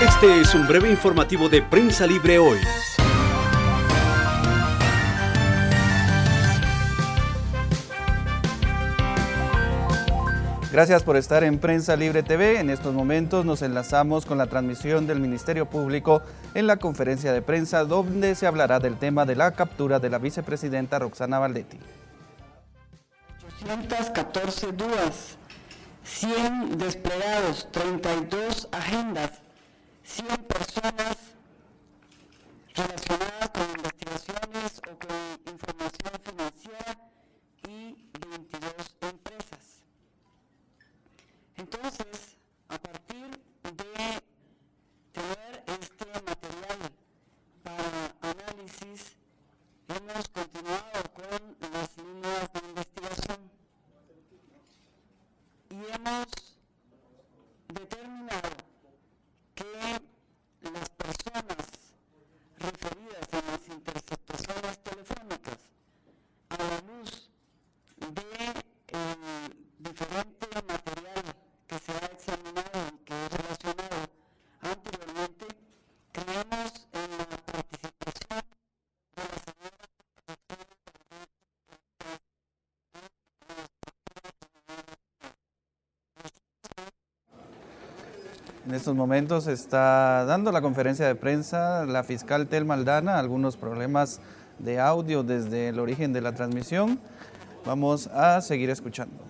Este es un breve informativo de Prensa Libre hoy. Gracias por estar en Prensa Libre TV. En estos momentos nos enlazamos con la transmisión del Ministerio Público en la conferencia de prensa donde se hablará del tema de la captura de la vicepresidenta Roxana Valdetti. 814 DUAs, 100 desplegados, 32 agendas, 100 personas relacionadas con investigaciones o con información financiera y 22 empresas. Entonces, a partir de tener este material para análisis, hemos continuado con las líneas de investigación y hemos determinado que las personas referidas en las interceptaciones telefónicas, a la luz de diferente material que se ha examinado y que es relacionado anteriormente, creemos en la participación de la señora. En estos momentos está dando la conferencia de prensa la fiscal Telma Aldana, algunos problemas de audio desde el origen de la transmisión. Vamos a seguir escuchando.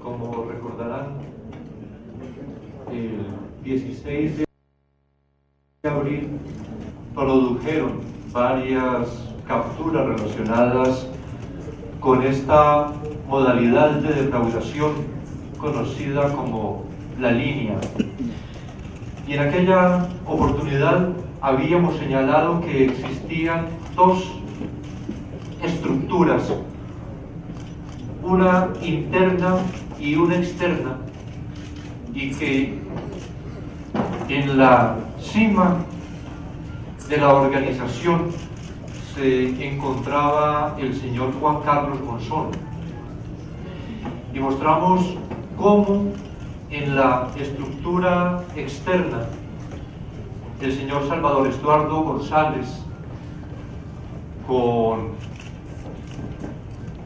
Como recordarán, el 16 de abril produjeron varias capturas relacionadas con esta modalidad de defraudación conocida como la línea. Y en aquella oportunidad habíamos señalado que existían dos estructuras, una interna y una externa, y que en la cima de la organización se encontraba el señor Juan Carlos Monzón, y mostramos cómo en la estructura externa el señor Salvador Estuardo González con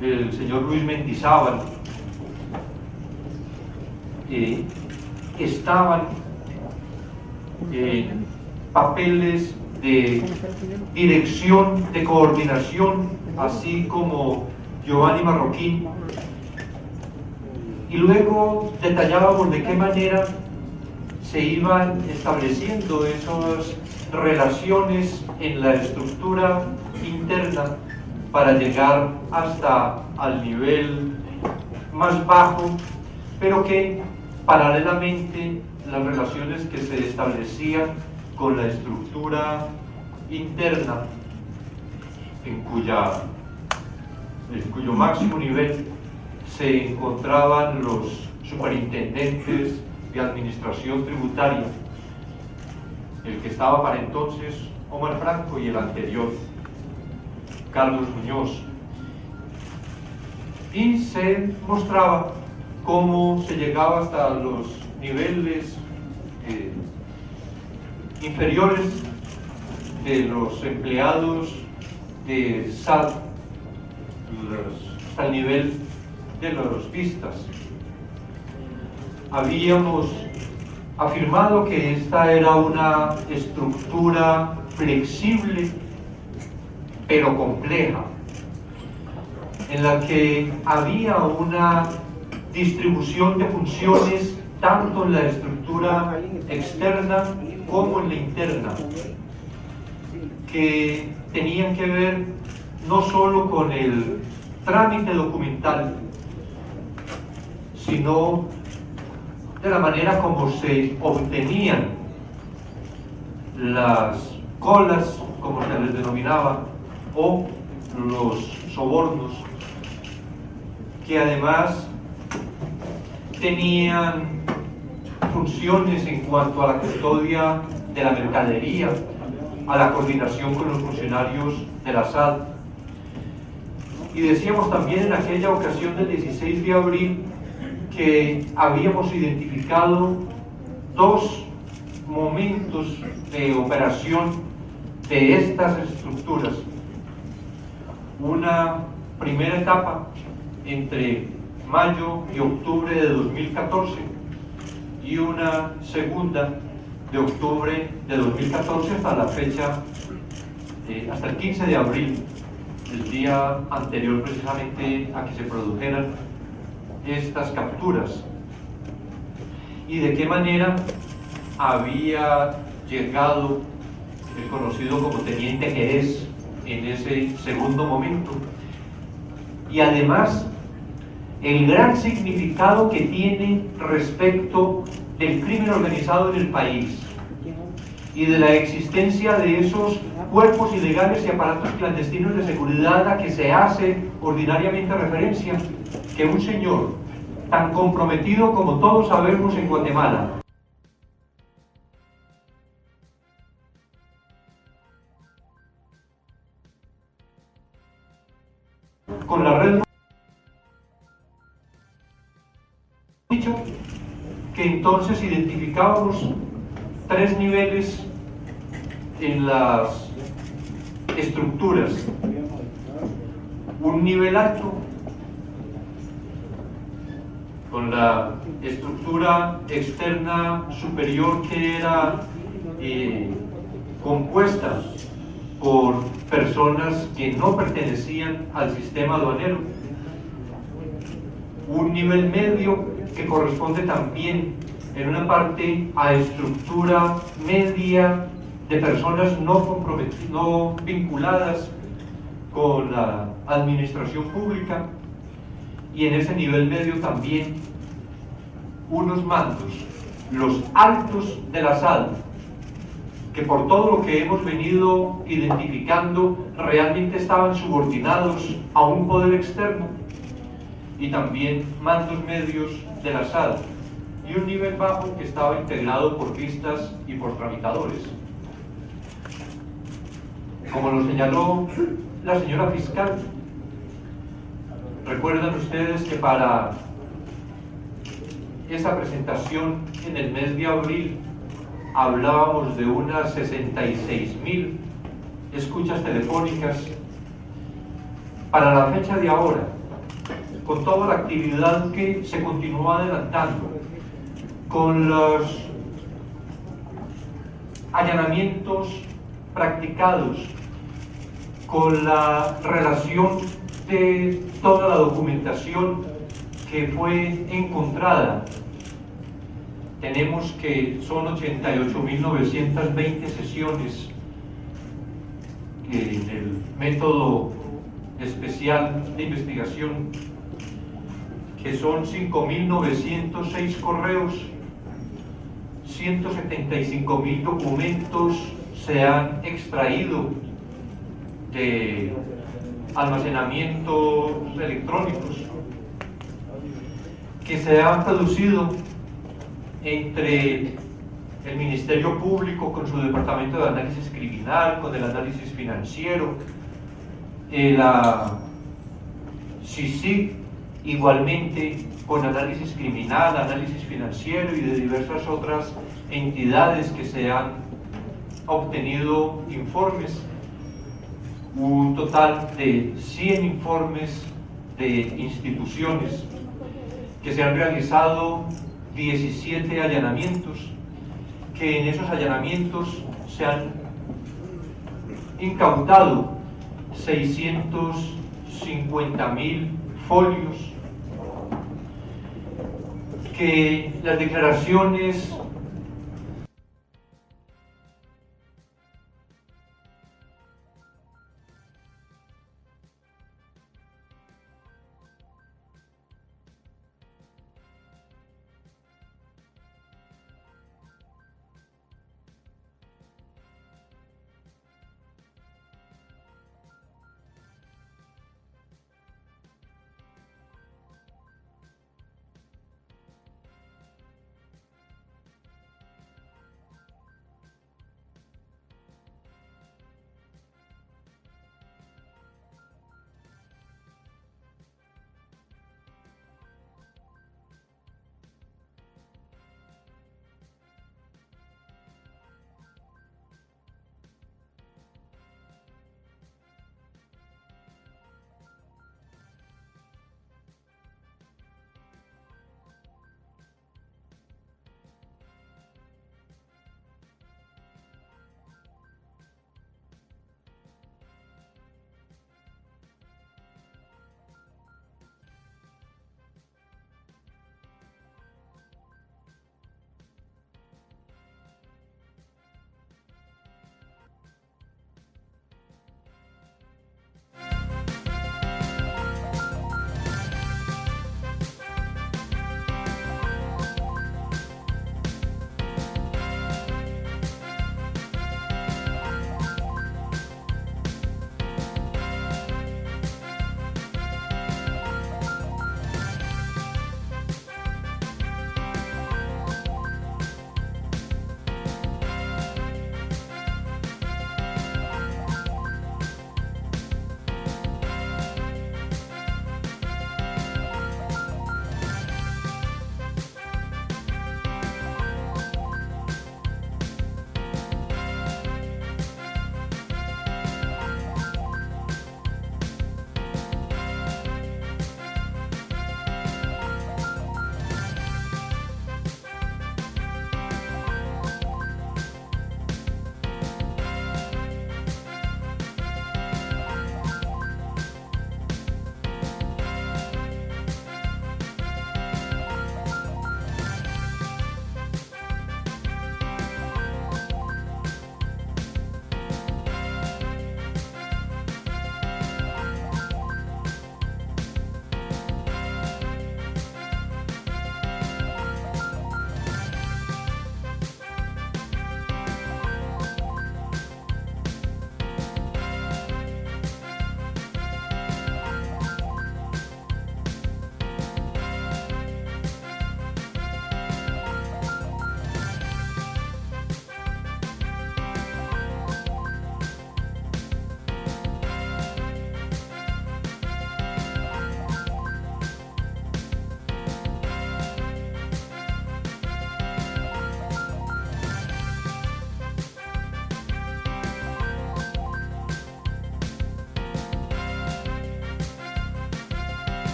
el señor Luis Mendizábal estaban en papeles de dirección, de coordinación, así como Giovanni Marroquín, y luego detallábamos de qué manera se iban estableciendo esas relaciones en la estructura interna para llegar hasta al nivel más bajo, pero que paralelamente las relaciones que se establecían con la estructura interna, en cuyo máximo nivel se encontraban los superintendentes de administración tributaria, el que estaba para entonces Omar Franco y el anterior Carlos Muñoz. y se mostraba cómo se llegaba hasta los niveles inferiores de los empleados de SAT, hasta el nivel de los vistas. Habíamos afirmado que esta era una estructura flexible pero compleja, en la que había una distribución de funciones tanto en la estructura externa como en la interna, que tenían que ver no solo con el trámite documental, sino de la manera como se obtenían las colas, como se les denominaba, o los sobornos, que además tenían funciones en cuanto a la custodia de la mercadería, a la coordinación con los funcionarios de la SAT. Y decíamos también en aquella ocasión del 16 de abril que habíamos identificado dos momentos de operación de estas estructuras. Una primera etapa entre mayo y octubre de 2014 y una segunda de octubre de 2014 hasta la fecha, hasta el 15 de abril, el día anterior precisamente a que se produjeran estas capturas. Y de qué manera había llegado el conocido como Teniente Jerez en ese segundo momento, y además el gran significado que tiene respecto del crimen organizado en el país y de la existencia de esos cuerpos ilegales y aparatos clandestinos de seguridad a que se hace ordinariamente referencia, que un señor tan comprometido como todos sabemos en Guatemala, con la red, dicho que entonces identificábamos tres niveles en las estructuras: un nivel alto con la estructura externa superior, que era compuesta por personas que no pertenecían al sistema aduanero; un nivel medio que corresponde también en una parte a estructura media de personas no vinculadas con la administración pública, y en ese nivel medio también unos mandos, los altos de la SAD, que por todo lo que hemos venido identificando realmente estaban subordinados a un poder externo, y también mandos medios de la SAD, y un nivel bajo que estaba integrado por vistas y por tramitadores. Como lo señaló la señora fiscal, recuerdan ustedes que para esa presentación en el mes de abril hablábamos de unas 66.000 escuchas telefónicas. Para la fecha de ahora, con toda la actividad que se continúa adelantando, con los allanamientos practicados, con la relación de toda la documentación que fue encontrada, tenemos que son 88.920 sesiones en el método especial de investigación, que son 5.906 correos, 175.000 documentos se han extraído de almacenamientos electrónicos, que se han producido entre el Ministerio Público con su Departamento de Análisis Criminal, con el análisis financiero, la CICIG igualmente con análisis criminal, análisis financiero y de diversas otras entidades que se han obtenido informes, un total de 100 informes de instituciones, que se han realizado 17 allanamientos, que en esos allanamientos se han incautado 650.000 folios, que las declaraciones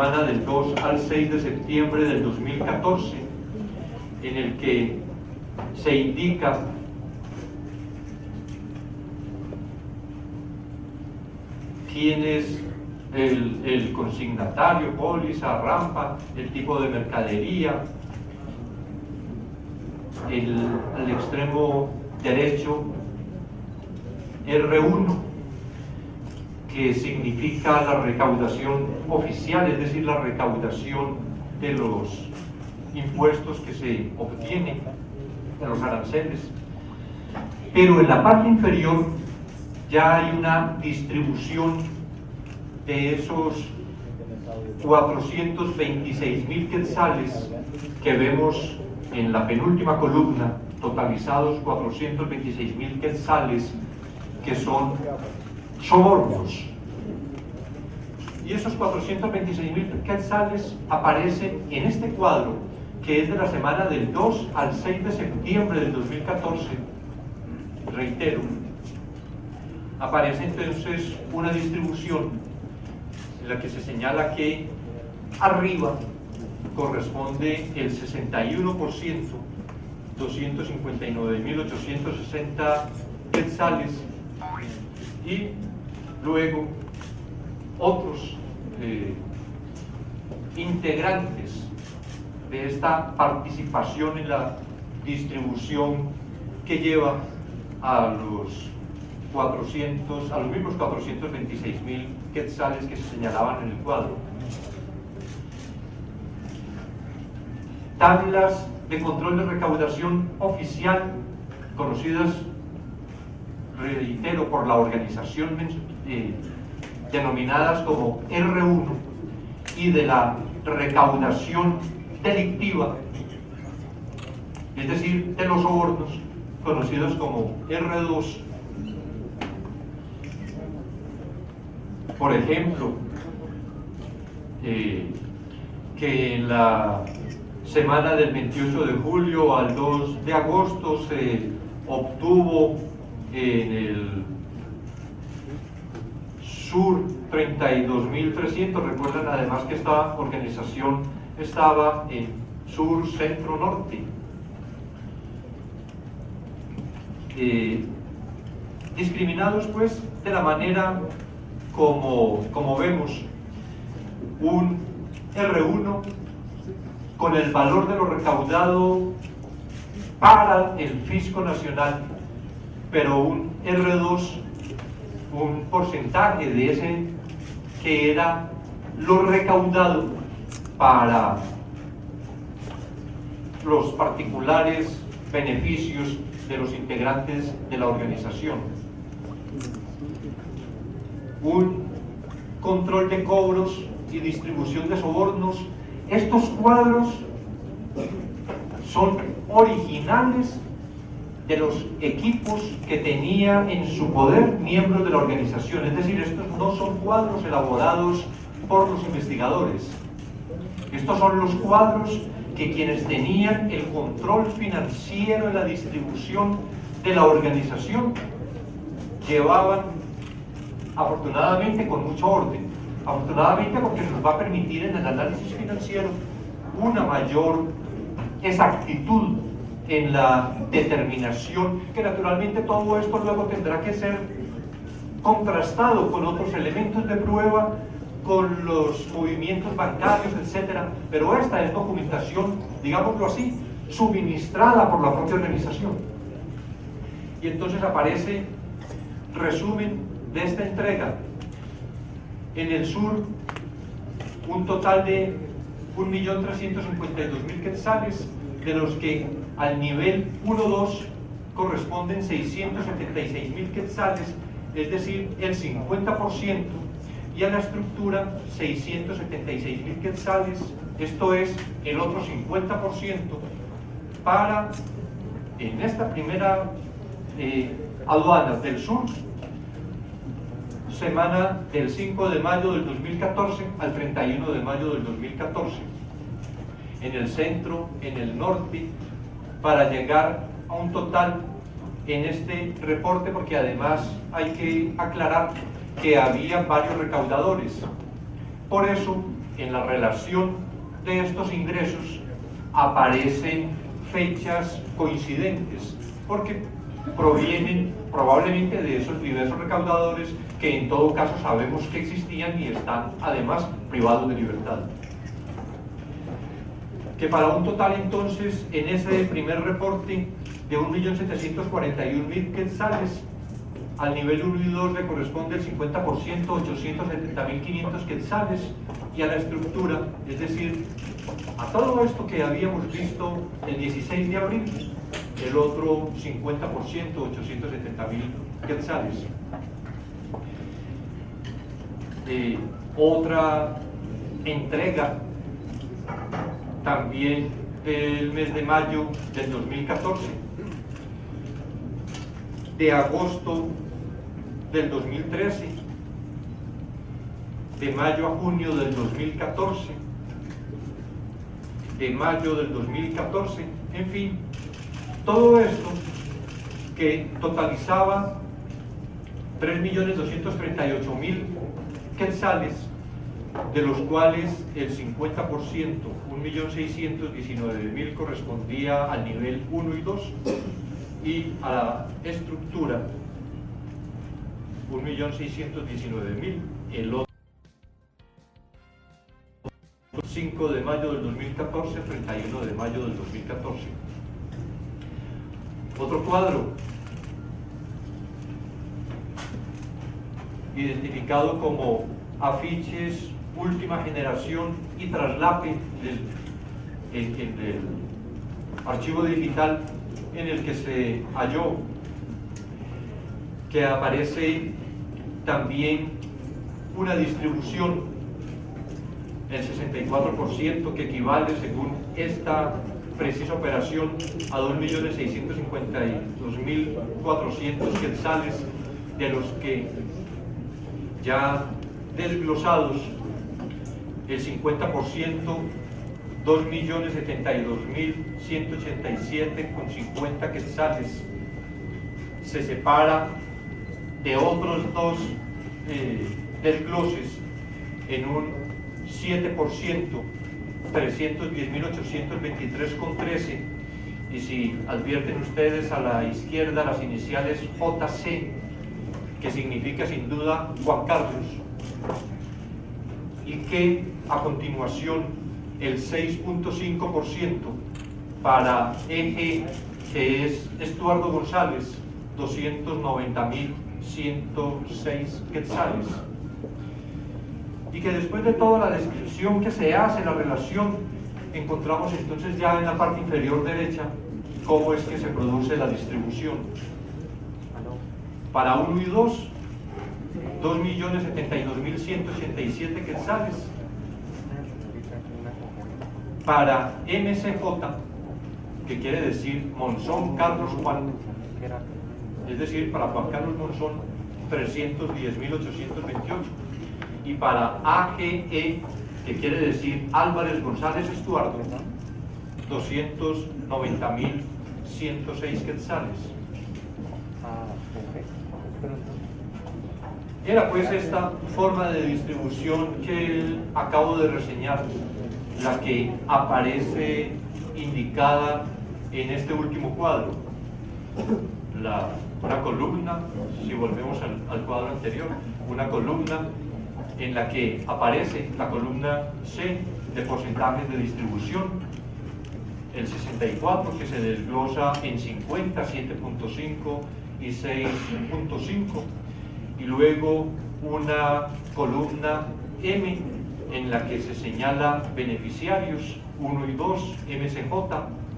semana del 2 al 6 de septiembre del 2014, en el que se indica quién es el consignatario, póliza, rampa, el tipo de mercadería. Al extremo derecho, R1, que significa la recaudación oficial, es decir, la recaudación de los impuestos que se obtienen, de los aranceles. Pero en la parte inferior ya hay una distribución de esos 426.000 quetzales que vemos en la penúltima columna, totalizados 426.000 quetzales, que son sobornos. Y esos 426.000 quetzales aparecen en este cuadro, que es de la semana del 2 al 6 de septiembre del 2014. Reitero, aparece entonces una distribución en la que se señala que arriba corresponde el 61%, 259.860 quetzales, y luego otros integrantes de esta participación en la distribución que lleva a los mismos 426.000 quetzales que se señalaban en el cuadro. Tablas de control de recaudación oficial, conocidas, reitero, por la organización denominadas como R1, y de la recaudación delictiva, es decir, de los sobornos, conocidos como R2. Por ejemplo, que en la semana del 28 de julio al 2 de agosto se obtuvo en el sur 32.300. Recuerden además que esta organización estaba en sur, centro, norte. Discriminados pues de la manera como vemos un R1 con el valor de lo recaudado para el fisco nacional, pero un R2, un porcentaje de ese que era lo recaudado para los particulares beneficios de los integrantes de la organización. Un control de cobros y distribución de sobornos. Estos cuadros son originales de los equipos que tenía en su poder miembros de la organización, es decir, estos no son cuadros elaborados por los investigadores. Estos son los cuadros que quienes tenían el control financiero de la distribución de la organización llevaban, afortunadamente con mucho orden, afortunadamente porque nos va a permitir en el análisis financiero una mayor exactitud en la determinación, que naturalmente todo esto luego tendrá que ser contrastado con otros elementos de prueba, con los movimientos bancarios, etcétera. Pero esta es documentación, digámoslo así, suministrada por la propia organización. Y entonces aparece resumen de esta entrega. En el sur, un total de 1.352.000 quetzales, de los que al nivel 1-2 corresponden 676.000 quetzales, es decir, el 50%, y a la estructura 676.000 quetzales, esto es el otro 50%, para, en esta primera aduana del sur, semana del 5 de mayo del 2014 al 31 de mayo del 2014. En el centro, en el norte, para llegar a un total en este reporte, porque además hay que aclarar que había varios recaudadores. Por eso, en la relación de estos ingresos aparecen fechas coincidentes, porque provienen probablemente de esos diversos recaudadores que en todo caso sabemos que existían y están además privados de libertad. Que para un total entonces en ese primer reporte de 1.741.000 quetzales, al nivel 1 y 2 le corresponde el 50%, 870.500 quetzales, y a la estructura, es decir, a todo esto que habíamos visto el 16 de abril, el otro 50%, 870.000 quetzales. Otra entrega también del mes de mayo del 2014, de agosto del 2013, de mayo a junio del 2014, de mayo del 2014, en fin, todo esto que totalizaba 3.238.000 quetzales, de los cuales el 50%, 1.619.000, correspondía al nivel 1 y 2, y a la estructura 1.619.000, el otro 5 de mayo del 2014, 31 de mayo del 2014. Otro cuadro identificado como afiches última generación y traslape en el archivo digital en el que se halló, que aparece también una distribución, el 64%, que equivale, según esta precisa operación, a 2.652.400 quetzales, de los que ya desglosados el 50%, 2.072.187,50 quetzales, se separa de otros dos desgloses en un 7%, 310.823,13, y si advierten ustedes a la izquierda las iniciales JC, que significa sin duda Juan Carlos, y que a continuación el 6.5% para EG, que es Estuardo González, 290.106 quetzales, y que después de toda la descripción que se hace, la relación, encontramos entonces ya en la parte inferior derecha cómo es que se produce la distribución. Para 1 y 2, 2.072.187 quetzales. Para MCJ, que quiere decir Monzón Carlos Juan, es decir, para Juan Carlos Monzón, 310.828. Y para AGE, que quiere decir Álvarez González Estuardo, 290.106 quetzales. Era pues esta forma de distribución que acabo de reseñar la que aparece indicada en este último cuadro. Una columna, si volvemos al cuadro anterior, una columna en la que aparece la columna C de porcentajes de distribución, el 64, que se desglosa en 50, 7.5 y 6.5, y luego una columna M en la que se señala beneficiarios 1 y 2, MCJ,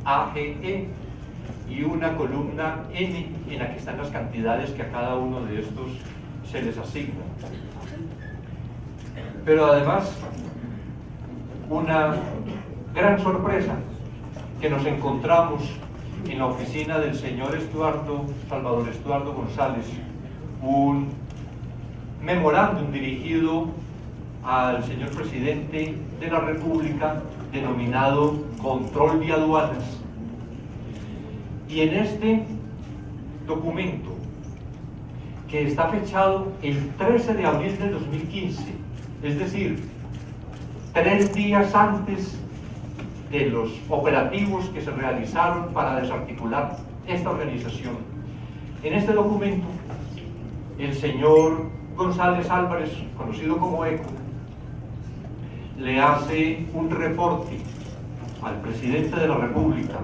AGE, y una columna N en la que están las cantidades que a cada uno de estos se les asigna. Pero además, una gran sorpresa que nos encontramos en la oficina del señor Salvador Estuardo González, un memorándum dirigido al señor presidente de la República denominado Control de Aduanas. Y en este documento, que está fechado el 13 de abril del 2015, es decir, 3 días antes de los operativos que se realizaron para desarticular esta organización. En este documento, el señor González Álvarez, conocido como ECO, le hace un reporte al presidente de la República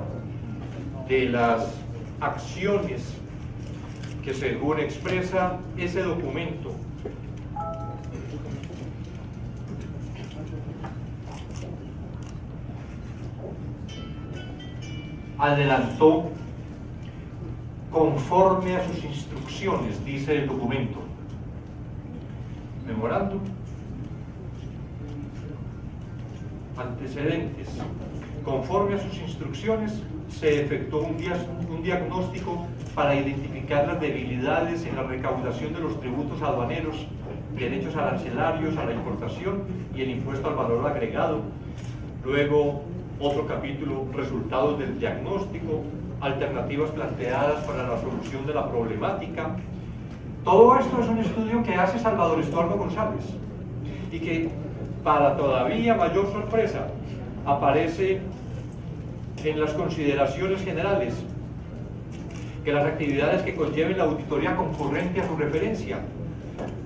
de las acciones que, según expresa ese documento, adelantó conforme a sus instrucciones, dice el documento. Memorándum. Antecedentes. Conforme a sus instrucciones, se efectuó un diagnóstico para identificar las debilidades en la recaudación de los tributos aduaneros, derechos arancelarios a la importación y el impuesto al valor agregado. Luego, otro capítulo, resultados del diagnóstico, alternativas planteadas para la solución de la problemática. Todo esto es un estudio que hace Salvador Estuardo González y que, para todavía mayor sorpresa, aparece en las consideraciones generales que las actividades que conlleven la auditoría concurrente a su referencia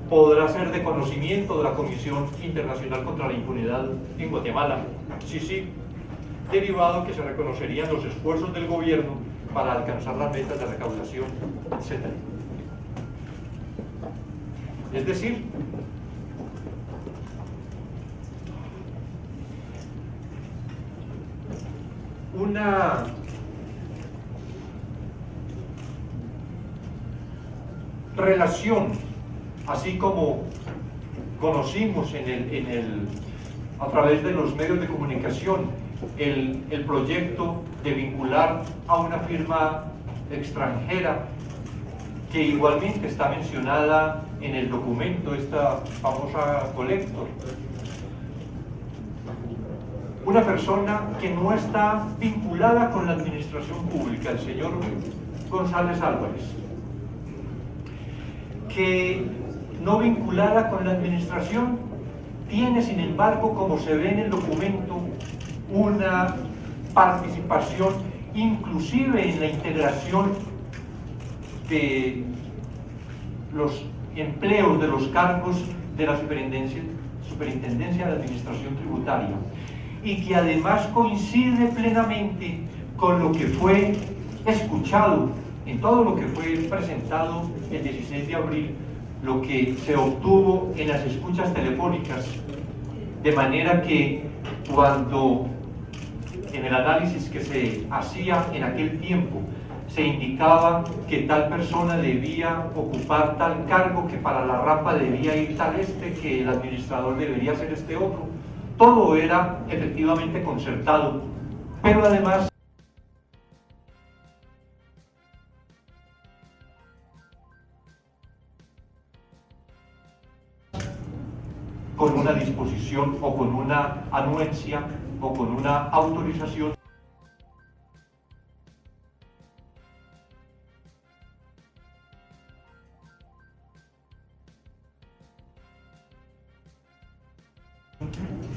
podrá ser de conocimiento de la Comisión Internacional contra la Impunidad en Guatemala, sí, derivado que se reconocerían los esfuerzos del gobierno para alcanzar las metas de recaudación, etc. Es decir, una relación, así como conocimos a través de los medios de comunicación el proyecto de vincular a una firma extranjera que igualmente está mencionada en el documento, esta famosa Collector. Una persona que no está vinculada con la administración pública, el señor González Álvarez, que no vinculada con la administración, tiene sin embargo, como se ve en el documento, una participación inclusive en la integración de los empleos de los cargos de la Superintendencia de Administración Tributaria, y que además coincide plenamente con lo que fue escuchado en todo lo que fue presentado el 16 de abril, lo que se obtuvo en las escuchas telefónicas, de manera que cuando en el análisis que se hacía en aquel tiempo se indicaba que tal persona debía ocupar tal cargo, que para la rampa debía ir tal que el administrador debería ser este otro, todo era efectivamente concertado, pero además con una disposición o con una anuencia o con una autorización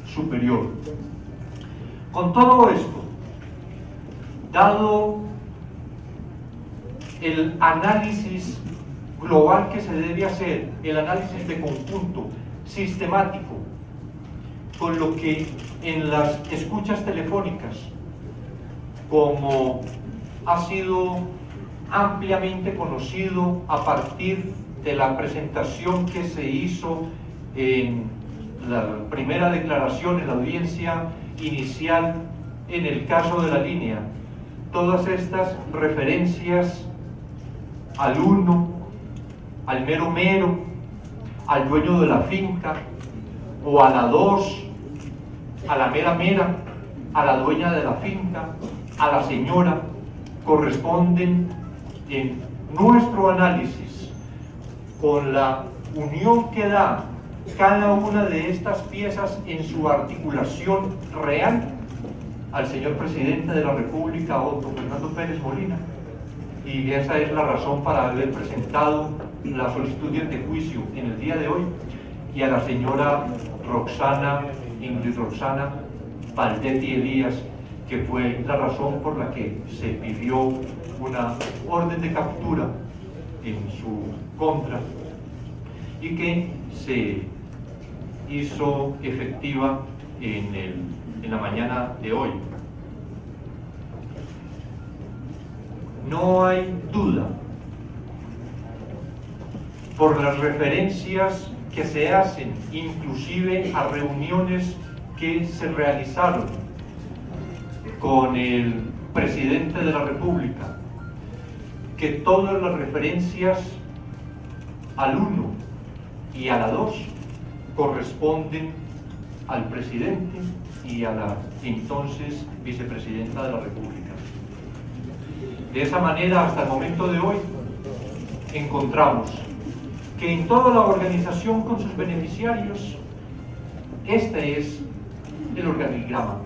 superior. Con todo esto, dado el análisis global que se debe hacer, el análisis de conjunto, sistemático, con lo que en las escuchas telefónicas, como ha sido ampliamente conocido a partir de la presentación que se hizo en la primera declaración, en la audiencia inicial en el caso de la línea, todas estas referencias al uno, al mero mero, al dueño de la finca, o a la dos, a la mera mera, a la dueña de la finca, a la señora, corresponden en nuestro análisis con la unión que da cada una de estas piezas en su articulación real al señor presidente de la República, Otto Fernando Pérez Molina, y esa es la razón para haber presentado la solicitud de juicio en el día de hoy, y a la señora Roxana Ingrid Roxana Valdetti Elías, que fue la razón por la que se pidió una orden de captura en su contra y que se hizo efectiva en la mañana de hoy. No hay duda, por las referencias que se hacen, inclusive a reuniones que se realizaron con el presidente de la República, que todas las referencias al 1 y a la 2 corresponden al presidente y a la entonces vicepresidenta de la República. De esa manera, hasta el momento de hoy, encontramos que en toda la organización con sus beneficiarios, este es el organigrama,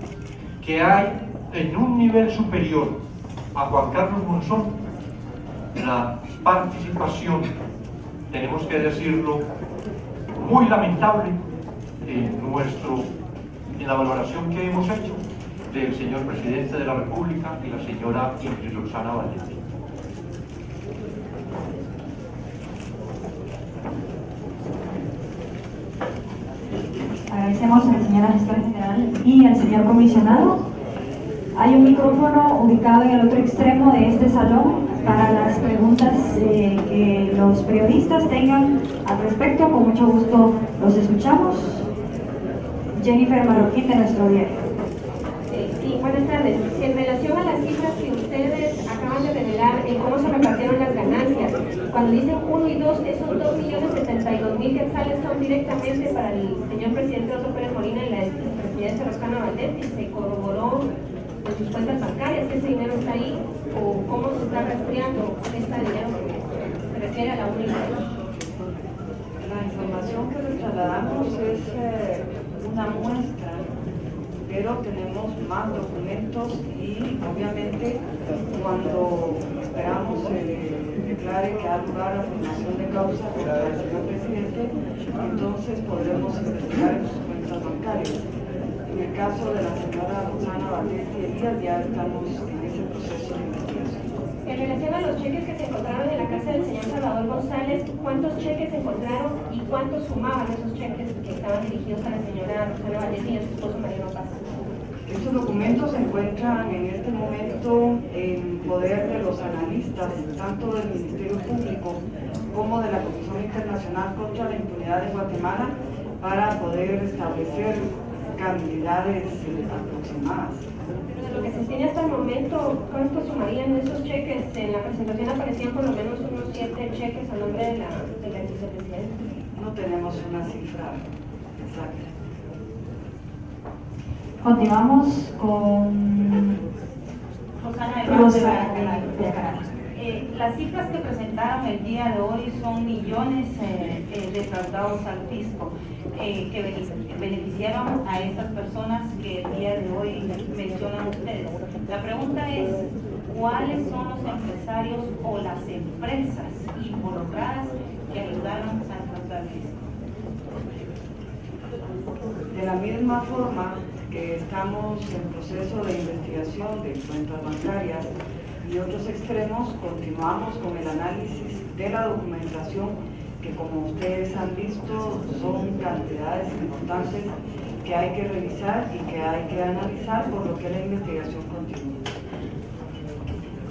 que hay en un nivel superior a Juan Carlos Monzón la participación, tenemos que decirlo, muy lamentable en la valoración que hemos hecho del señor presidente de la República y la señora Ingrid Roxana Valdetti. Agradecemos a la señora gestora general y al señor comisionado. Hay un micrófono ubicado en el otro extremo de este salón para las preguntas que los periodistas tengan al respecto. Con mucho gusto los escuchamos. Jennifer Marroquín, de Nuestro Diario. Sí, buenas tardes. En relación a las cifras que ustedes acaban de revelar en cómo se repartieron las ganancias, cuando dicen 1 y 2, esos 2.072.000 quetzales son directamente para el señor presidente Otto Pérez Molina y la expresidenta Roxana Valdetti. ¿Se corroboró en sus cuentas bancarias que ese dinero está ahí? ¿O cómo se está rastreando este dinero que se refiere a la 1 y 2? La información que les trasladamos es una muestra, pero tenemos más documentos y obviamente cuando esperamos declare que ha lugar a formación de causa contra el señor presidente, entonces podremos investigar en sus cuentas bancarias. En el caso de la señora Roxana Valdetti Elías ya estamos en ese proceso de investigación. En relación a los cheques que se encontraron en la casa del señor Salvador González, ¿cuántos cheques se encontraron y cuántos sumaban esos cheques que estaban dirigidos a la señora Roxana Valdetti y a su esposo Mariano Paz? Estos documentos se encuentran en este momento en poder de los analistas, tanto del Ministerio Público como de la Comisión Internacional contra la Impunidad de Guatemala, para poder establecer cantidades aproximadas. De lo que se tiene hasta el momento, ¿cuánto sumarían esos cheques? En la presentación aparecían por lo menos unos 7 cheques a nombre de la vicepresidenta. No tenemos una cifra exacta. Continuamos con Rosa de Alcaraz. Las cifras que presentaron el día de hoy son millones defraudados al fisco que beneficiaron a estas personas que el día de hoy mencionan ustedes. La pregunta es, ¿cuáles son los empresarios o las empresas involucradas que ayudaron a defraudar el fisco? De la misma forma que estamos en proceso de investigación de cuentas bancarias y otros extremos, continuamos con el análisis de la documentación que, como ustedes han visto, son cantidades importantes que hay que revisar y que hay que analizar, por lo que la investigación continúa.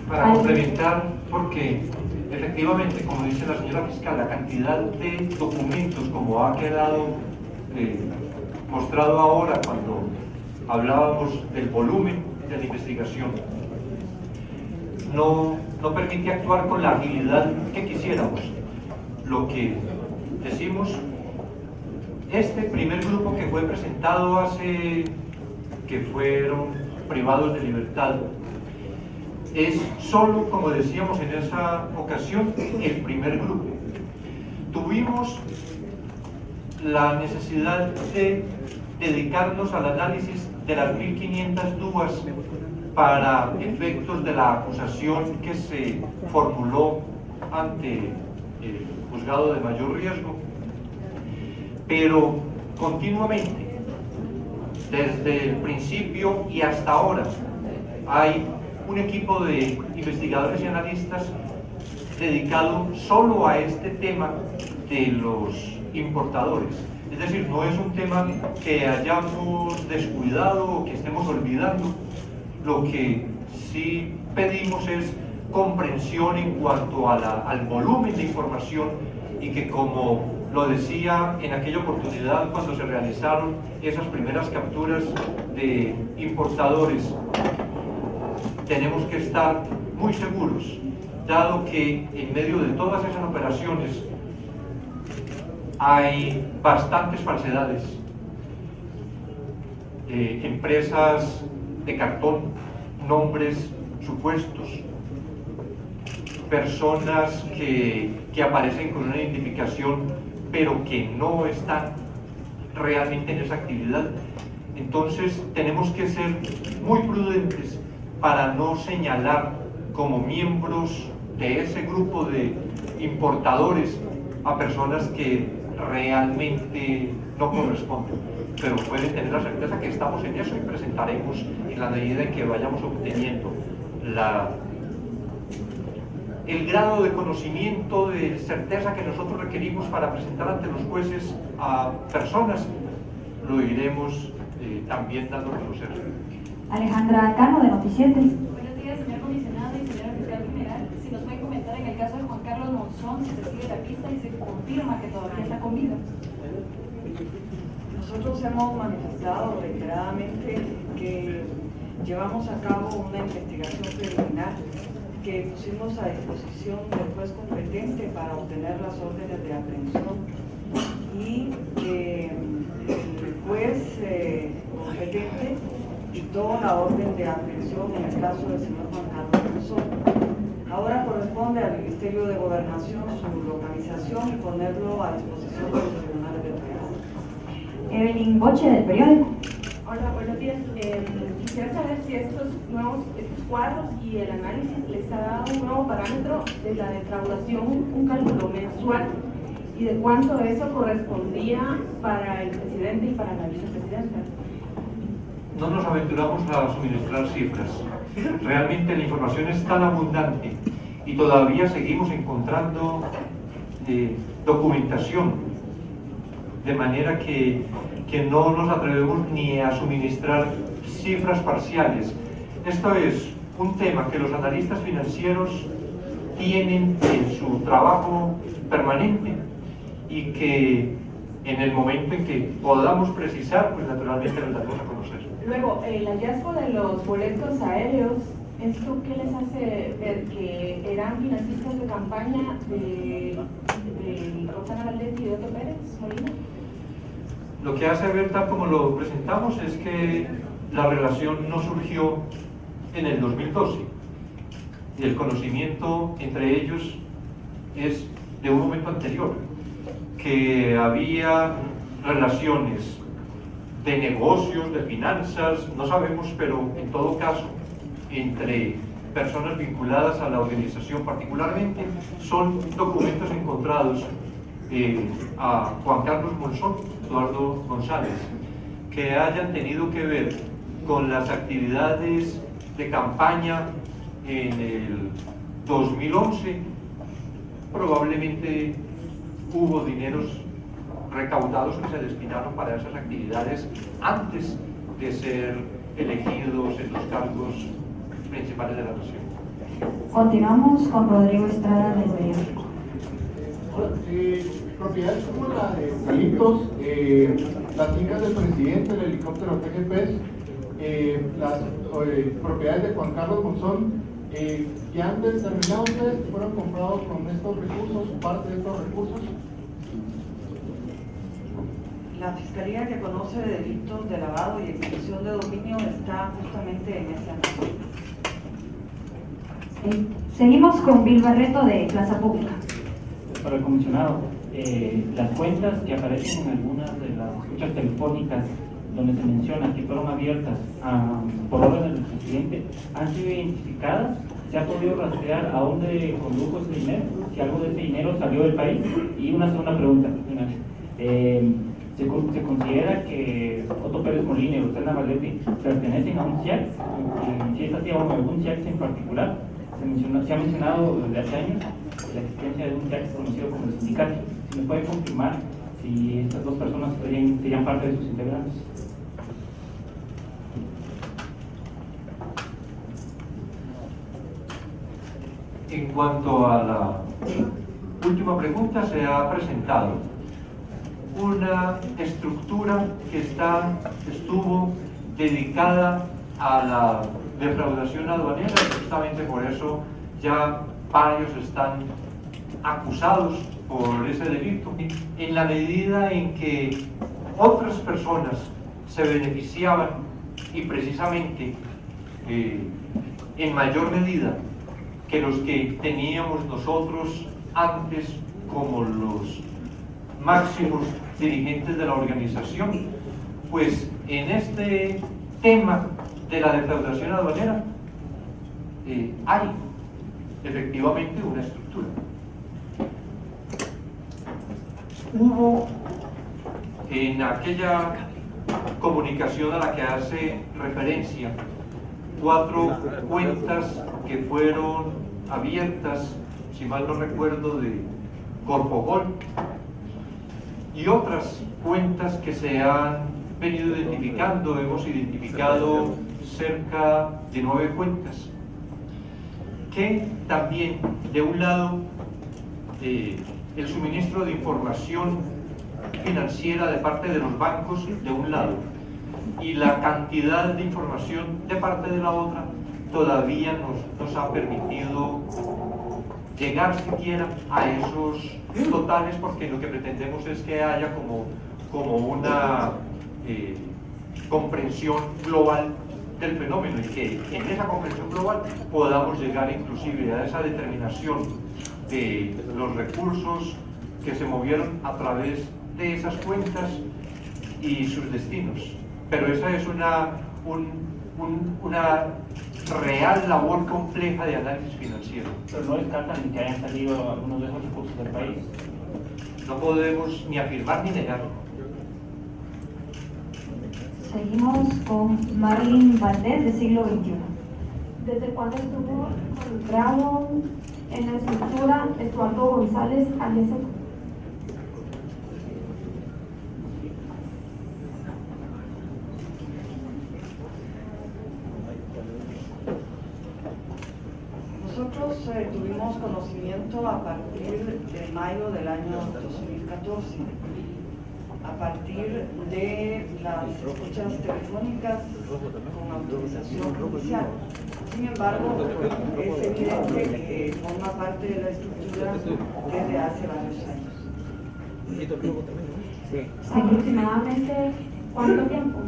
Para complementar, porque efectivamente, como dice la señora fiscal, la cantidad de documentos, como ha quedado mostrado ahora cuando hablábamos del volumen de la investigación, no permite actuar con la agilidad que quisiéramos. Lo que decimos, este primer grupo que fue presentado que fueron privados de libertad, es solo, como decíamos en esa ocasión, el primer grupo. Tuvimos la necesidad de dedicarnos al análisis de las 1.500 dudas para efectos de la acusación que se formuló ante el juzgado de mayor riesgo, pero continuamente Desde el principio y hasta ahora hay un equipo de investigadores y analistas dedicado solo a este tema de los importadores. Es decir, no es un tema que hayamos descuidado o que estemos olvidando. Lo que sí pedimos es comprensión en cuanto al volumen de información y que, como lo decía en aquella oportunidad cuando se realizaron esas primeras capturas de importadores, tenemos que estar muy seguros, dado que en medio de todas esas operaciones hay bastantes falsedades, empresas de cartón, nombres supuestos, personas que aparecen con una identificación pero que no están realmente en esa actividad. Entonces tenemos que ser muy prudentes para no señalar como miembros de ese grupo de importadores a personas que realmente no corresponden. Pero pueden tener la certeza que estamos en eso y presentaremos en la medida en que vayamos obteniendo el grado de conocimiento, de certeza que nosotros requerimos para presentar ante los jueces a personas, lo iremos también dando a conocer. Alejandra Cano, de Noticiete. Buenos días, señor comisionado y señora fiscal general. Si nos pueden comentar en el caso de Juan Carlos Monzón, si se sigue la pista y se confirma que todavía está con vida. Nosotros hemos manifestado reiteradamente que llevamos a cabo una investigación preliminar que pusimos a disposición del juez competente para obtener las órdenes de aprehensión y que el juez competente dictó la orden de aprehensión en el caso del señor Juan Carlos Monzón. Ahora corresponde al Ministerio de Gobernación su localización y ponerlo a disposición de los tribunales de prueba. Evelyn Boche, del periódico. Hola, buenos días. Quisiera saber si estos cuadros y el análisis les ha dado un nuevo parámetro de la defraudación, un cálculo mensual, y de cuánto eso correspondía para el presidente y para la vicepresidenta. No nos aventuramos a suministrar cifras. Realmente la información es tan abundante y todavía seguimos encontrando documentación, de manera que no nos atrevemos ni a suministrar cifras parciales. Esto es un tema que los analistas financieros tienen en su trabajo permanente y que en el momento en que podamos precisar, pues naturalmente lo daremos a conocer. Luego, el hallazgo de los boletos aéreos, ¿esto qué les hace ver que eran financistas de campaña de Roxana Valdés y de Otto Pérez Molina? Lo que hace ver, tal como lo presentamos, es que la relación no surgió en el 2012 y el conocimiento entre ellos es de un momento anterior, que había relaciones de negocios, de finanzas, no sabemos, pero en todo caso, entre personas vinculadas a la organización particularmente, son documentos encontrados a Juan Carlos Monzón, Eduardo González, que hayan tenido que ver con las actividades de campaña en el 2011, probablemente hubo dineros recaudados que se destinaron para esas actividades antes de ser elegidos en los cargos principales de la nación. Continuamos con Rodrigo Estrada, del periódico. Propiedades como la de Eucaliptos, las fincas del presidente, el helicóptero TGP, las propiedades de Juan Carlos Monzón, ¿ya han determinado ustedes que fueron comprados con estos recursos, parte de estos recursos? La Fiscalía que conoce de delitos de lavado y extinción de dominio está justamente en ese análisis. Seguimos con Bill Barreto, de Plaza Pública. Para el comisionado, las cuentas que aparecen en algunas de las escuchas telefónicas donde se menciona que fueron abiertas por orden del presidente, ¿han sido identificadas? ¿Se ha podido rastrear a dónde condujo ese dinero? Si algo de ese dinero salió del país. Y una segunda pregunta, ¿Se considera que Otto Pérez Molina y Rosenda Valetti pertenecen a un CIAX? Y si es así, a algún CIAX en particular. Se ha mencionado desde hace años la existencia de un CIAX conocido como el sindicato. ¿Me puede confirmar si estas dos personas serían parte de sus integrantes? En cuanto a la última pregunta, se ha presentado una estructura que estuvo dedicada a la defraudación aduanera, y justamente por eso ya varios están acusados por ese delito. En la medida en que otras personas se beneficiaban, y precisamente en mayor medida que los que teníamos nosotros antes como los máximos dirigentes de la organización, pues en este tema de la defraudación aduanera hay efectivamente una estructura. Hubo en aquella comunicación a la que hace referencia 4 cuentas que fueron abiertas, si mal no recuerdo, de Corpogol, y otras cuentas que se han venido identificando. Hemos identificado cerca de 9 cuentas que también, de un lado, el suministro de información financiera de parte de los bancos, de un lado, y la cantidad de información de parte de la otra, todavía nos ha permitido llegar siquiera a esos totales, porque lo que pretendemos es que haya como una comprensión global del fenómeno, y que en esa comprensión global podamos llegar inclusive a esa determinación de los recursos que se movieron a través de esas cuentas y sus destinos. Pero esa es una real labor compleja de análisis financiero. Pero no descartan que hayan salido algunos de esos recursos del país. No podemos ni afirmar ni negar. Seguimos con Marilyn Valdés, de Siglo XXI. ¿Desde cuándo estuvo involucrado en la estructura Estuardo González alias? Nosotros tuvimos conocimiento a partir de mayo del año 2014, a partir de las escuchas telefónicas con autorización judicial. Sin embargo, es evidente que forma parte de la estructura desde hace varios años. ¿Aproximadamente cuánto tiempo?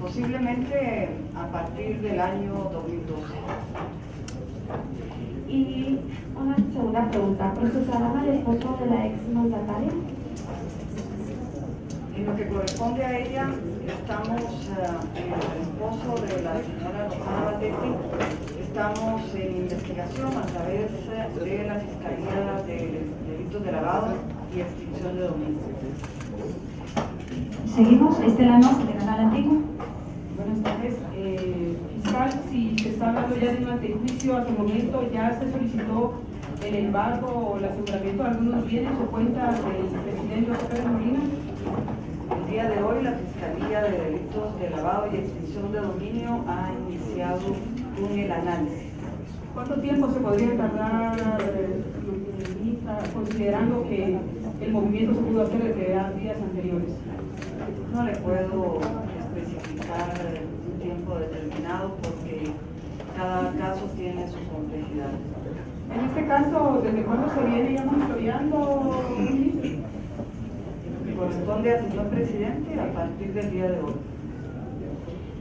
Posiblemente a partir del año 2012. Y una segunda pregunta, ¿procesarán al esposo de la ex mandataria? En lo que corresponde a ella, estamos en el esposo de la señora Rosana Valetti, estamos en investigación a través de la Fiscalía de Delitos de Lavado y Extinción de Dominio. Seguimos, Estela Noz, de Canal Antiguo. Buenas tardes. Fiscal, si se está hablando ya de un antejuicio, hasta el momento ya se solicitó el embargo o el aseguramiento de algunos bienes o cuentas del presidente Otto Pérez Molina. El día de hoy la Fiscalía de Delitos de Lavado y Extinción de Dominio ha iniciado el análisis. ¿Cuánto tiempo se podría tardar, considerando que el movimiento se pudo hacer desde días anteriores? No le puedo especificar un tiempo determinado porque cada caso tiene su complejidad. En este caso, ¿desde cuándo se viene ya monitoreando? Corresponde al señor presidente a partir del día de hoy.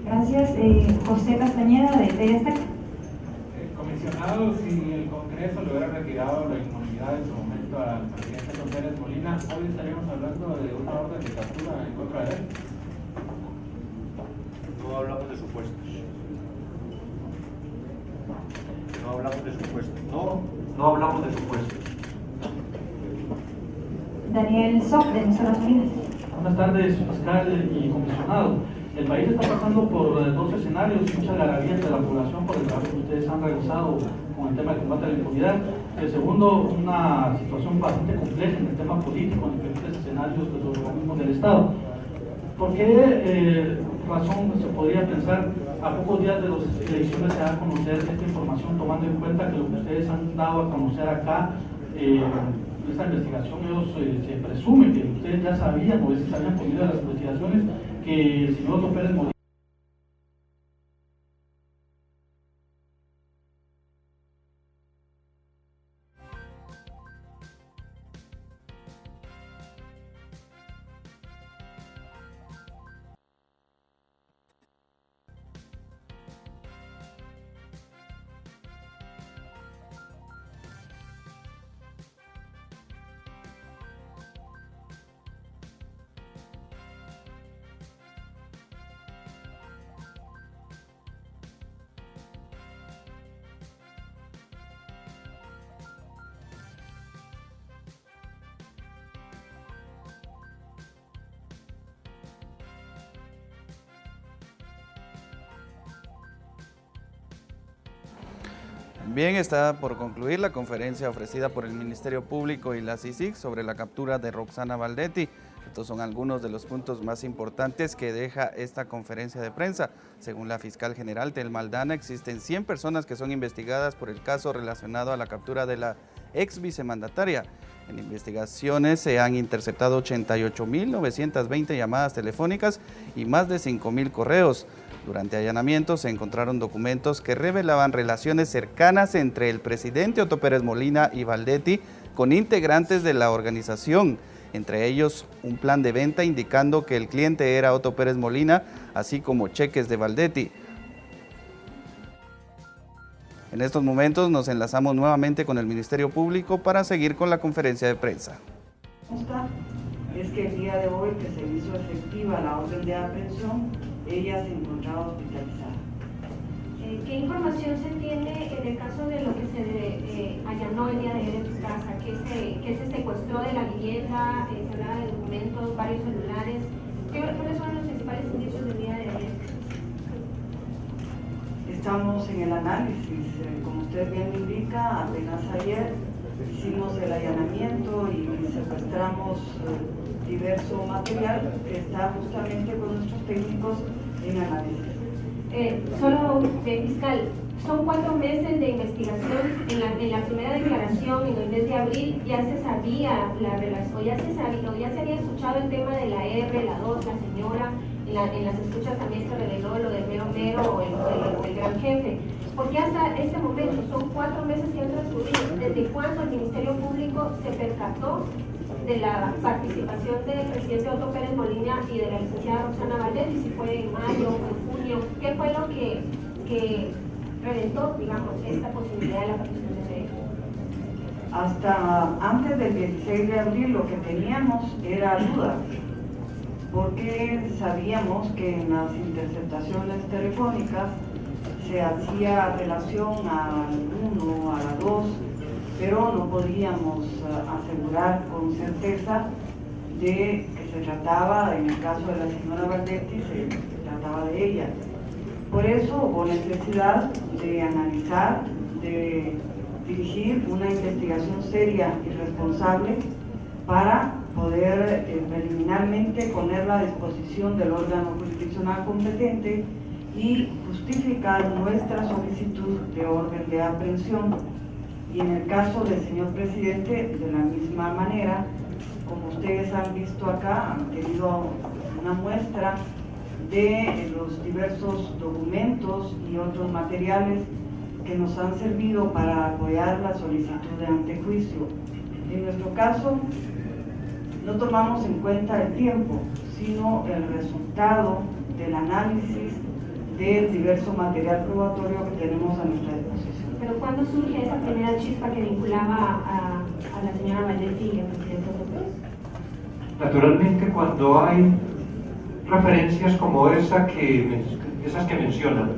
Gracias. José Castañeda, de TSTEC. Comisionado, si el Congreso le hubiera retirado la inmunidad en su momento al presidente Otto Pérez Molina, hoy estaríamos hablando de una orden de captura en contra de él. No hablamos de supuestos. No hablamos de supuestos. No hablamos de supuestos. Daniel Soc, de Emisoras Unidas. Buenas tardes, fiscal y comisionado. El país está pasando por dos escenarios, mucha algarabía de la población por el trabajo que ustedes han realizado con el tema de combate a la impunidad. El segundo, una situación bastante compleja en el tema político en diferentes escenarios de los organismos del Estado. ¿Por qué razón se podría pensar a pocos días de las elecciones se da a conocer esta información, tomando en cuenta que lo que ustedes han dado a conocer acá, esta investigación, ellos se presume que ustedes ya sabían o se habían podido las investigaciones que el señor Otto Pérez Molina Bien, está por concluir la conferencia ofrecida por el Ministerio Público y la CICIG sobre la captura de Roxana Valdetti. Estos son algunos de los puntos más importantes que deja esta conferencia de prensa. Según la fiscal general Telma Aldana, existen 100 personas que son investigadas por el caso relacionado a la captura de la ex vicemandataria. En investigaciones se han interceptado 88.920 llamadas telefónicas y más de 5.000 correos. Durante allanamientos se encontraron documentos que revelaban relaciones cercanas entre el presidente Otto Pérez Molina y Valdetti con integrantes de la organización, entre ellos un plan de venta indicando que el cliente era Otto Pérez Molina, así como cheques de Valdetti. En estos momentos nos enlazamos nuevamente con el Ministerio Público para seguir con la conferencia de prensa. Es que el día de hoy que se hizo efectiva la orden de aprehensión, ella se encontraba hospitalizada. ¿Qué información se tiene en el caso de lo que se allanó el día de ayer en su casa? ¿Qué se secuestró de la vivienda? Se hablaba de documentos, varios celulares. ¿Cuáles son los principales indicios del día de ayer? Estamos en el análisis. Como usted bien indica, apenas ayer hicimos el allanamiento y secuestramos diverso material que está justamente con nuestros técnicos en análisis. Fiscal, son 4 meses de investigación. En la primera declaración, en el mes de abril, ya se sabía la relación, ya se había escuchado el tema de la R, la 2, la señora, en las escuchas también se reveló lo del mero mero o el gran jefe. Porque hasta este momento, son 4 meses que han transcurrido, ¿desde cuándo el Ministerio Público se percató de la participación del presidente Otto Pérez Molina y de la licenciada Roxana Valdetti? Si fue en mayo o en junio, ¿qué fue lo que reventó, digamos, esta posibilidad de la participación de ellos? Hasta antes del 16 de abril lo que teníamos era dudas, porque sabíamos que en las interceptaciones telefónicas se hacía relación al 1, a la 2, pero no podíamos asegurar con certeza de que se trataba, en el caso de la señora Valdetti, se trataba de ella. Por eso hubo necesidad de analizar, de dirigir una investigación seria y responsable para poder preliminarmente ponerla a disposición del órgano jurisdiccional competente y justificar nuestra solicitud de orden de aprehensión. Y en el caso del señor presidente, de la misma manera, como ustedes han visto acá, han tenido una muestra de los diversos documentos y otros materiales que nos han servido para apoyar la solicitud de antejuicio. En nuestro caso, no tomamos en cuenta el tiempo, sino el resultado del análisis del diverso material probatorio que tenemos a nuestra disposición. ¿Pero cuándo surge esa primera chispa que vinculaba a la señora Valdetti y al presidente López? Naturalmente, cuando hay referencias como esas que mencionan,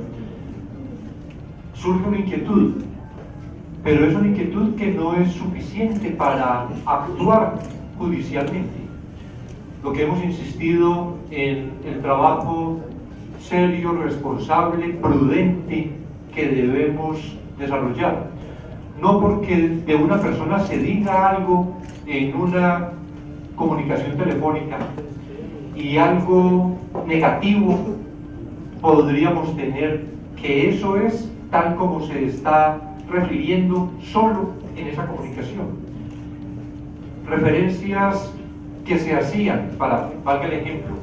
surge una inquietud, pero es una inquietud que no es suficiente para actuar judicialmente. Lo que hemos insistido en el trabajo serio, responsable, prudente que debemos desarrollar. No porque de una persona se diga algo en una comunicación telefónica y algo negativo, podríamos tener que eso es tal como se está refiriendo solo en esa comunicación. Referencias que se hacían, valga el ejemplo,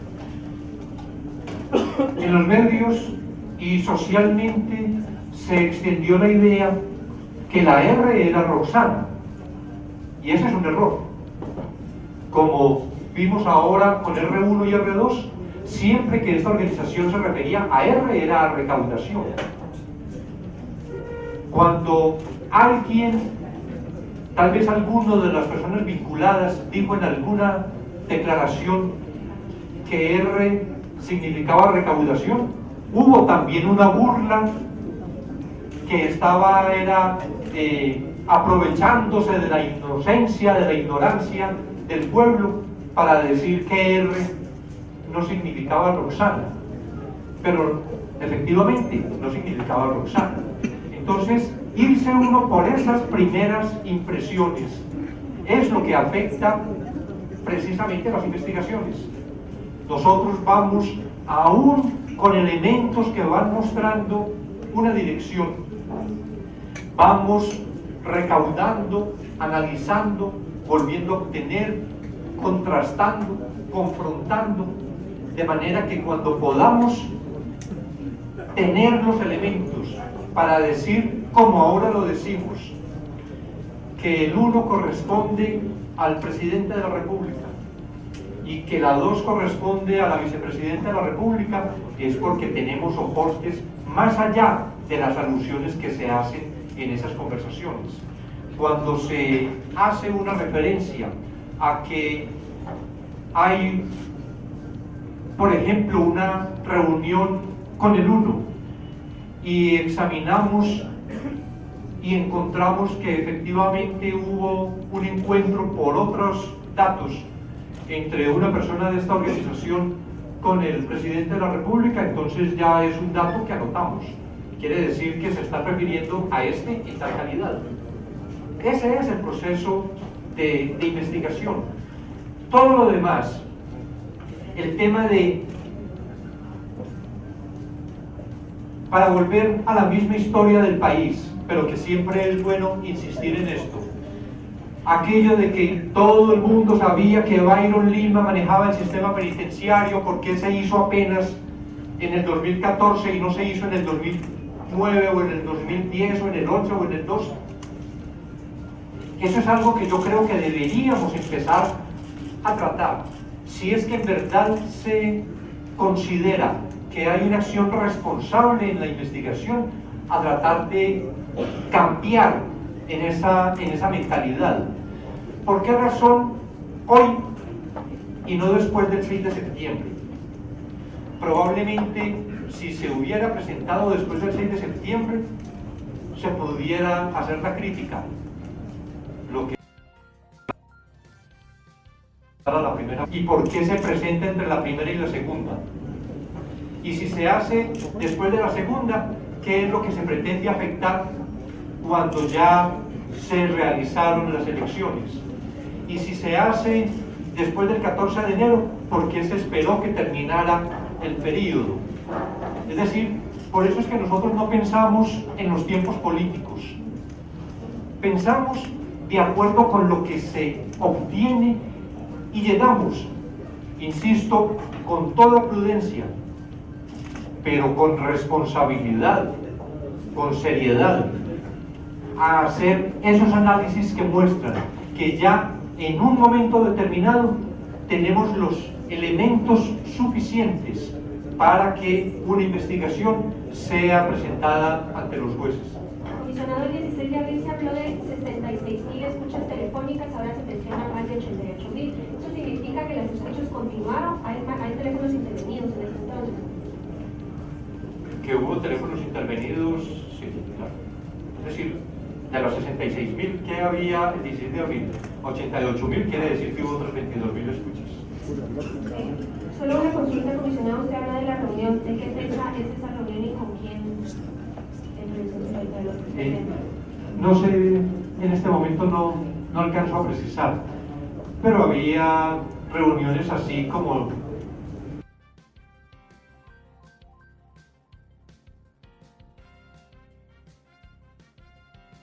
en los medios y socialmente se extendió la idea que la R era Roxana, y ese es un error. Como vimos ahora con R1 y R2, siempre que esta organización se refería a R era a recaudación. Cuando alguien, tal vez alguno de las personas vinculadas, dijo en alguna declaración que R significaba recaudación, hubo también una burla que era aprovechándose de la inocencia, de la ignorancia del pueblo para decir que R no significaba Roxana, pero efectivamente no significaba Roxana. Entonces, irse uno por esas primeras impresiones es lo que afecta precisamente las investigaciones. Nosotros vamos aún con elementos que van mostrando una dirección. Vamos recaudando, analizando, volviendo a obtener, contrastando, confrontando, de manera que cuando podamos tener los elementos para decir, como ahora lo decimos, que el 1 corresponde al presidente de la República y que la 2 corresponde a la vicepresidenta de la República, es porque tenemos soportes más allá de las alusiones que se hacen en esas conversaciones. Cuando se hace una referencia a que hay, por ejemplo, una reunión con el 1 y examinamos y encontramos que efectivamente hubo un encuentro por otros datos entre una persona de esta organización con el presidente de la República, entonces ya es un dato que anotamos. Quiere decir que se está refiriendo a este en tal calidad. Ese es el proceso de investigación. Todo lo demás, el tema de, para volver a la misma historia del país, pero que siempre es bueno insistir en esto, aquello de que todo el mundo sabía que Byron Lima manejaba el sistema penitenciario, porque se hizo apenas en el 2014 y no se hizo en el 2009 o en el 2010 o en el 8 o en el 12. Eso es algo que yo creo que deberíamos empezar a tratar. Si es que en verdad se considera que hay una acción responsable en la investigación, a tratar de cambiar en esa mentalidad. ¿Por qué razón hoy y no después del 6 de septiembre? Probablemente si se hubiera presentado después del 6 de septiembre se pudiera hacer la crítica. Lo que la primera, y por qué se presenta entre la primera y la segunda, y si se hace después de la segunda, qué es lo que se pretende afectar cuando ya se realizaron las elecciones, y si se hace después del 14 de enero, por qué se esperó que terminara el periodo. Es decir, por eso es que nosotros no pensamos en los tiempos políticos, pensamos de acuerdo con lo que se obtiene y llegamos, insisto, con toda prudencia, pero con responsabilidad, con seriedad, a hacer esos análisis que muestran que ya en un momento determinado tenemos los elementos suficientes para que una investigación sea presentada ante los jueces. Comisionado, el 16 de abril se habló de 66.000 escuchas telefónicas, ahora se menciona más de 88.000. ¿Eso significa que las escuchas continuaron? ¿Hay teléfonos intervenidos en ese entonces? Que hubo teléfonos intervenidos, sí, claro. Es decir, de los 66.000 que había el 16 de abril, 88.000 quiere decir que hubo otros 22.000 escuchas. Solo una consulta, comisionado, usted habla de la reunión, ¿de qué fecha es esa reunión y con quién? No sé, en este momento no alcanzo a precisar, pero había reuniones así como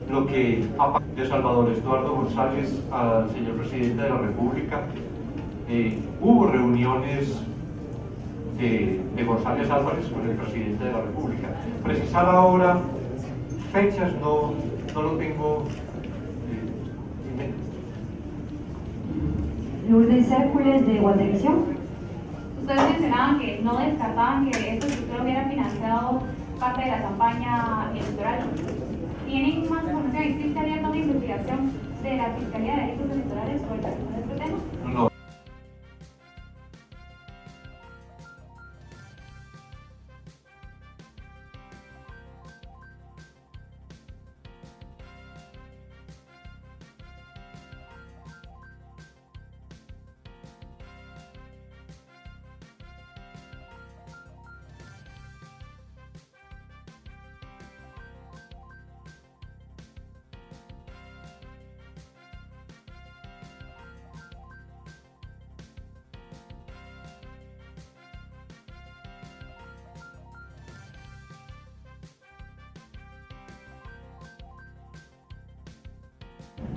lo que de Salvador Estuardo González al señor presidente de la República. Hubo reuniones de González Álvarez con el presidente de la República. Precisar ahora fechas no lo tengo en mente. Lourdes Hércules, de Guatevisión. Ustedes mencionaban que no descartaban que esta estructura hubiera financiado parte de la campaña electoral. ¿Tienen más información? ¿Existe abierta una investigación de la Fiscalía de Delitos Electorales sobre este tema? No.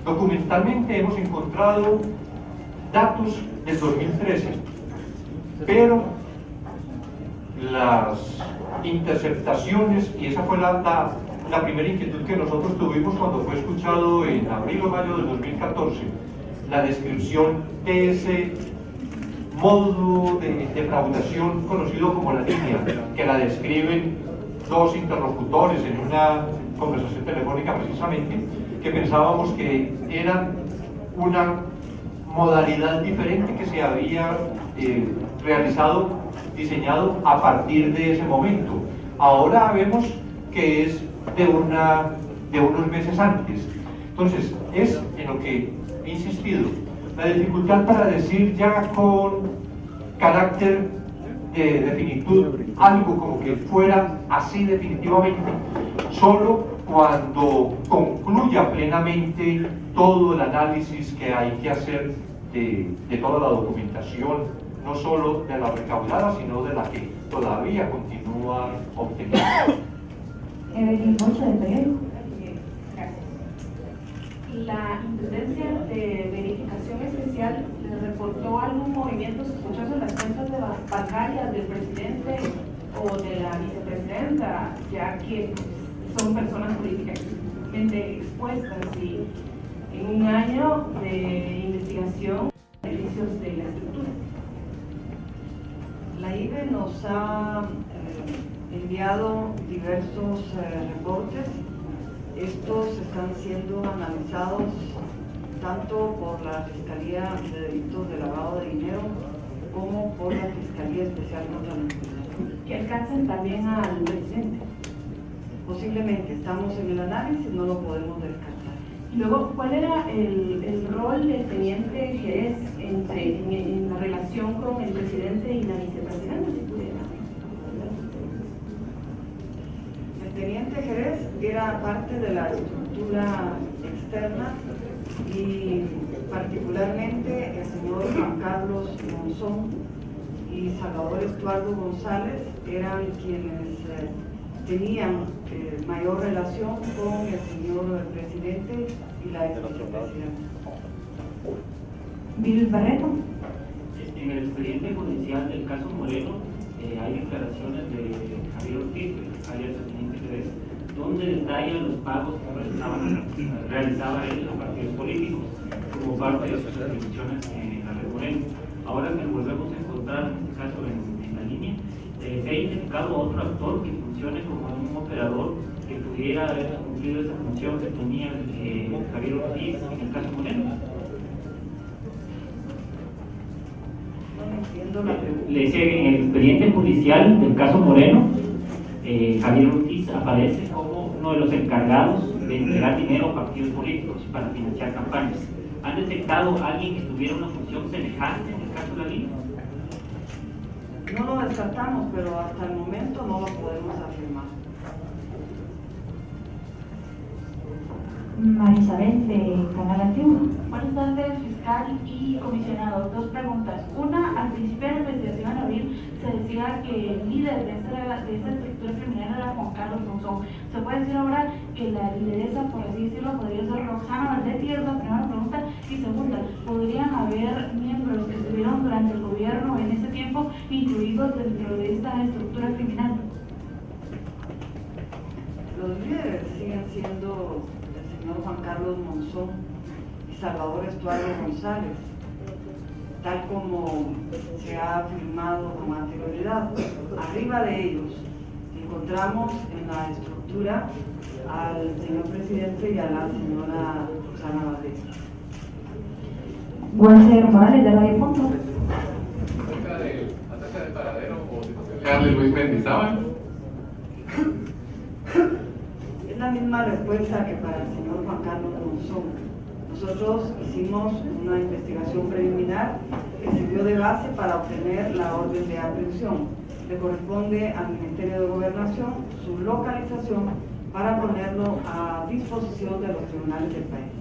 Documentalmente hemos encontrado datos del 2013, pero las interceptaciones, y esa fue la primera inquietud que nosotros tuvimos cuando fue escuchado en abril o mayo del 2014, la descripción de ese modo de defraudación conocido como la línea, que la describen dos interlocutores en una conversación telefónica precisamente, que pensábamos que era una modalidad diferente que se había diseñado a partir de ese momento. Ahora vemos que es de unos meses antes. Entonces, es en lo que he insistido, la dificultad para decir ya con carácter de definitivo algo como que fuera así definitivamente, solo cuando concluya plenamente todo el análisis que hay que hacer de toda la documentación, no solo de la recaudada, sino de la que todavía continúa obteniendo. Evelyn Bocha, del periódico. La Intendencia de Verificación Especial le reportó algún movimiento sospechoso en las cuentas bancarias del presidente o de la vicepresidenta, ya que son personas políticamente expuestas y en un año de investigación de beneficios de la estructura. La IBE nos ha enviado diversos reportes. Estos están siendo analizados tanto por la Fiscalía de Delitos de Lavado de Dinero como por la Fiscalía Especial contra la Impunidad. Que alcancen también al presidente. Posiblemente, estamos en el análisis, no lo podemos descartar. Luego, ¿cuál era el rol del teniente Jerez en la relación con el presidente y la vicepresidenta? Si pudiera. El teniente Jerez era parte de la estructura externa y particularmente el señor Juan Carlos Monzón y Salvador Estuardo González eran quienes tenían mayor relación con el señor presidente y la vicepresidenta. Bill Barreto. En el expediente judicial del caso Moreno hay declaraciones de Javier Ortiz, alias el teniente Jerez, donde detalla los pagos que realizaba él a partidos políticos como parte de sus atribuciones en la red Moreno. Ahora que lo volvemos a encontrar en este caso en la línea, se ha identificado otro actor que funcione como un operador que pudiera haber cumplido esa función que tenía Javier Ortiz en el caso Moreno. Le decía en el expediente judicial del caso Moreno, Javier Ortiz aparece como uno de los encargados de entregar dinero a partidos políticos para financiar campañas. ¿Han detectado a alguien que tuviera una función semejante en el caso de la línea? No lo descartamos, pero hasta el momento no lo podemos afirmar. Marisabel, de Canal Antiguo. Buenas tardes, fiscal y comisionado. Dos preguntas. Una, al principio de la investigación en abril se decía que el líder de esta estructura criminal era Juan Carlos Monzón. ¿Se puede decir ahora que la lideresa, por así decirlo, podría ser Roxana Valdetti? Es la primera pregunta. Y segunda, ¿podrían haber miembros que estuvieron durante el gobierno en ese tiempo incluidos dentro de esta estructura criminal? Los líderes siguen siendo el señor Juan Carlos Monzón y Salvador Estuardo González, tal como se ha afirmado con anterioridad. Arriba de ellos encontramos en la estructura al señor presidente y a la señora Roxana Valdetti. Walter Morales, de Radio Punto. Acerca del paradero o Carlos Luis Mendizábal. Es la misma respuesta que para el señor Juan Carlos Monzón. Nosotros hicimos una investigación preliminar que sirvió de base para obtener la orden de aprehensión. Le corresponde al Ministerio de Gobernación su localización para ponerlo a disposición de los tribunales del país.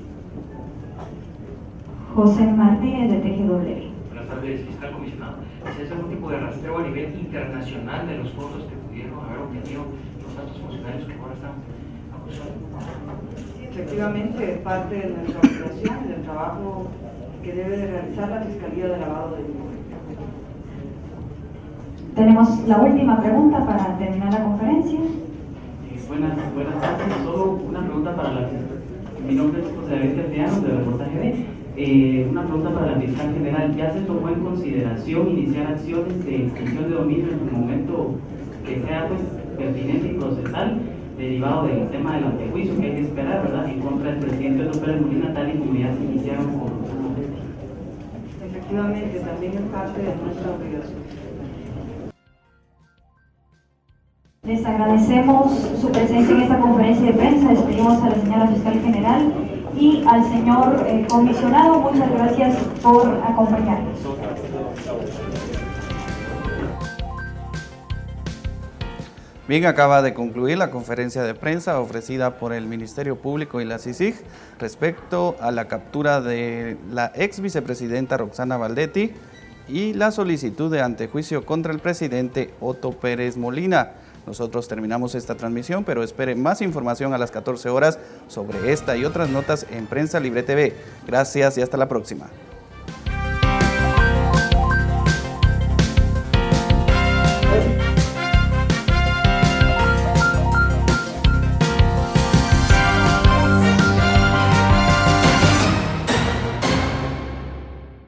José Martínez, de TGW. Buenas tardes, fiscal comisionado. ¿Se hace algún tipo de rastreo a nivel internacional de los fondos que pudieron haber obtenido los altos funcionarios que ahora están acusados? Sí, efectivamente, es parte de nuestra obligación y del trabajo que debe de realizar la Fiscalía de Lavado de Dinero. Tenemos la última pregunta para terminar la conferencia. Buenas tardes. Solo una pregunta para la fiscal. Mi nombre es José David Castellanos, de Reportaje B. Una pregunta para la fiscal general. ¿Ya se tomó en consideración iniciar acciones de extinción de dominio en el momento que sea pues pertinente y procesal, derivado del tema del antejuicio que hay que esperar, ¿verdad?, en contra del presidente Otto Pérez Molina, tal y como ya se iniciaron con Efectivamente, también es parte de nuestra obligación. Les agradecemos su presencia en esta conferencia de prensa. Despedimos a la señora fiscal general y al señor comisionado. Muchas gracias por acompañarnos. Bien, acaba de concluir la conferencia de prensa ofrecida por el Ministerio Público y la CICIG respecto a la captura de la ex vicepresidenta Roxana Valdetti y la solicitud de antejuicio contra el presidente Otto Pérez Molina. Nosotros terminamos esta transmisión, pero espere más información a las 14 horas sobre esta y otras notas en Prensa Libre TV. Gracias y hasta la próxima.